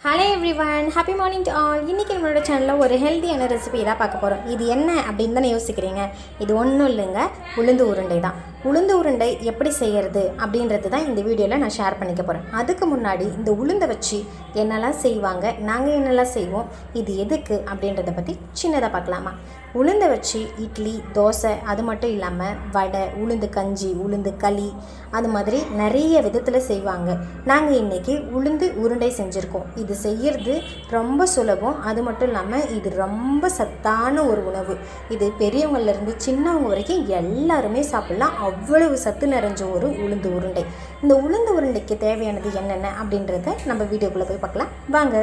Hello everyone, happy morning to all. இன்றைக்கி நம்மளோட சேனலில் ஒரு ஹெல்த்தியான ரெசிபி தான் பார்க்க போகிறோம். இது என்ன அப்படின்னு தானே யோசிக்கிறீங்க. இது ஒன்றும் இல்லைங்க, உளுந்து உருண்டை தான். உளுந்து உருண்டை எப்படி செய்கிறது அப்படின்றது தான் இந்த வீடியோவில் நான் ஷேர் பண்ணிக்க போகிறேன். அதுக்கு முன்னாடி இந்த உளுந்தை வச்சு என்னெல்லாம் செய்வாங்க, நாங்கள் என்னெல்லாம் செய்வோம், இது எதுக்கு அப்படின்றத பற்றி சின்னதாக பார்க்கலாமா. உளுந்தை வச்சு இட்லி, தோசை, அது மட்டும் இல்லாமல் வடை, உளுந்து கஞ்சி, உளுந்து களி, அது மாதிரி நிறைய விதத்தில் செய்வாங்க. நாங்கள் இன்றைக்கி உளுந்து உருண்டை செஞ்சுருக்கோம். இது செய்கிறது ரொம்ப சுலபம். அது மட்டும் இல்லாமல் இது ரொம்ப சத்தான ஒரு உணவு. இது பெரியவங்கள்லேருந்து சின்னவங்க வரைக்கும் எல்லாருமே சாப்பிட்லாம். அவ்வளவு சத்து நிறைஞ்ச ஒரு உளுந்து உருண்டை. இந்த உளுந்து உருண்டைக்கு தேவையானது என்னென்ன அப்படின்றத நம்ம வீடியோக்குள்ளே போய் பார்க்கலாம் வாங்க.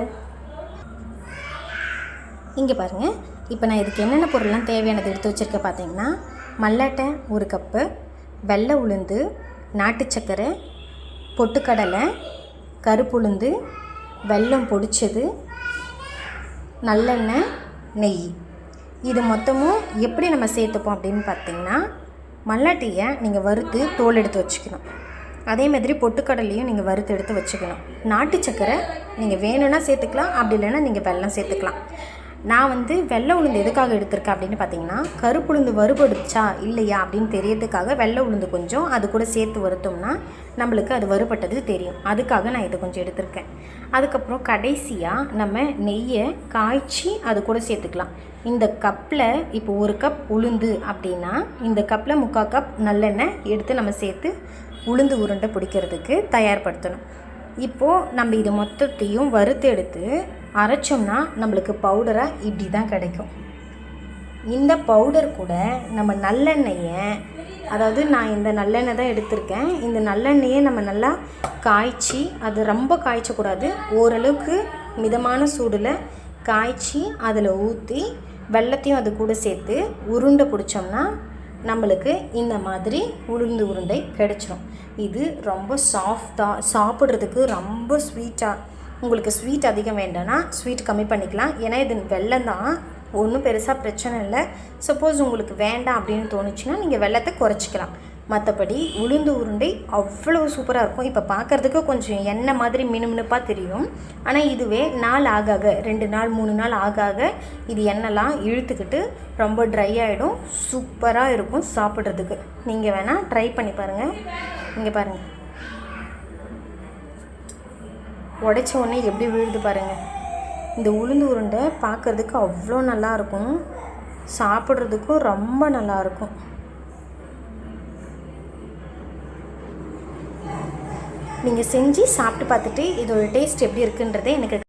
இங்கே பாருங்கள், இப்போ நான் இதுக்கு என்னென்ன பொருள்லாம் தேவையானது எடுத்து வச்சுருக்க பார்த்தீங்கன்னா, மல்லாட்டை 1 கப்பு, வெள்ளை உளுந்து, நாட்டு சர்க்கரை, பொட்டுக்கடலை, கருப்புளுந்து, வெல்லம் பொடிச்சது, நல்லெண்ணெய், நெய். இது மொத்தமும் எப்படி நம்ம சேர்த்துப்போம் அப்படின்னு பார்த்தீங்கன்னா, மல்லாட்டையை நீங்கள் வறுத்து தோல் எடுத்து வச்சுக்கணும். அதே மாதிரி பொட்டுக்கடலையும் நீங்கள் வறுத்து எடுத்து வச்சுக்கணும். நாட்டு சர்க்கரை நீங்கள் வேணும்னா சேர்த்துக்கலாம், அப்படி இல்லைன்னா நீங்கள் வெல்லம் சேர்த்துக்கலாம். நான் வெள்ளை உளுந்து எதுக்காக எடுத்திருக்கேன் அப்படின்னு பார்த்தீங்கன்னா, கருப்புளுந்து வறுபடுச்சா இல்லையா அப்படின்னு தெரியறதுக்காக வெள்ளை உளுந்து கொஞ்சம் அது கூட சேர்த்து வறுத்தோம்னா நம்மளுக்கு அது வறுபட்டது தெரியும். அதுக்காக நான் இது கொஞ்சம் எடுத்திருக்கேன். அதுக்கப்புறம் கடைசியாக நம்ம நெய்யை காய்ச்சி அது கூட சேர்த்துக்கலாம். இந்த கப்பில் இப்போ 1 கப் உளுந்து அப்படின்னா இந்த கப்பில் 3/4 கப் நல்லெண்ணெய் எடுத்து நம்ம சேர்த்து உளுந்து உருண்டை பிடிக்கிறதுக்கு தயார்படுத்தணும். இப்போது நம்ம இது மொத்தத்தையும் வறுத்து எடுத்து அரைச்சோம்னா நம்மளுக்கு பவுடராக இப்படி தான் கிடைக்கும். இந்த பவுடர் கூட நம்ம நல்லெண்ணெயை, அதாவது நான் இந்த நல்லெண்ணெய் தான் எடுத்திருக்கேன், இந்த நல்லெண்ணெயை நம்ம நல்லா காய்ச்சி, அது ரொம்ப காய்ச்சக்கூடாது, ஓரளவுக்கு மிதமான சூடில் காய்ச்சி அதில் ஊற்றி வெல்லத்தையும் அது கூட சேர்த்து உருண்டை பிடிச்சோம்னா நம்மளுக்கு இந்த மாதிரி உளுந்து உருண்டை கிடைச்சிடும். இது ரொம்ப சாஃப்டாக, சாப்பிட்றதுக்கு ரொம்ப ஸ்வீட்டாக. உங்களுக்கு ஸ்வீட் அதிகம் வேண்டாம்னா ஸ்வீட் கம்மி பண்ணிக்கலாம். ஏன்னா இது வெல்லம் தான், ஒன்றும் பெருசாக பிரச்சனை இல்லை. சப்போஸ் உங்களுக்கு வேண்டாம் அப்படின்னு தோணுச்சுன்னா நீங்கள் வெல்லத்தை குறைச்சிக்கலாம். மற்றபடி உளுந்து உருண்டை அவ்வளோ சூப்பராக இருக்கும். இப்போ பார்க்குறதுக்கு கொஞ்சம் எண்ணெய் மாதிரி மினுமினுப்பாக தெரியும். ஆனால் இதுவே நாள் ஆக 2 நாள் 3 நாள் ஆக இது எண்ணெய்லாம் இழுத்துக்கிட்டு ரொம்ப ட்ரை ஆகிடும். சூப்பராக இருக்கும் சாப்பிட்றதுக்கு. நீங்கள் வேணால் ட்ரை பண்ணி பாருங்கள். இங்கே பாருங்கள், உடைச்ச உடனே எப்படி விழுது பாருங்கள். இந்த உளுந்து உருண்டை பார்க்குறதுக்கு அவ்வளோ நல்லாயிருக்கும், சாப்பிட்றதுக்கும் ரொம்ப நல்லாயிருக்கும். நீங்கள் செஞ்சு சாப்பிட்டு பார்த்துட்டு இதோட டேஸ்ட் எப்படி இருக்குன்றதை எனக்கு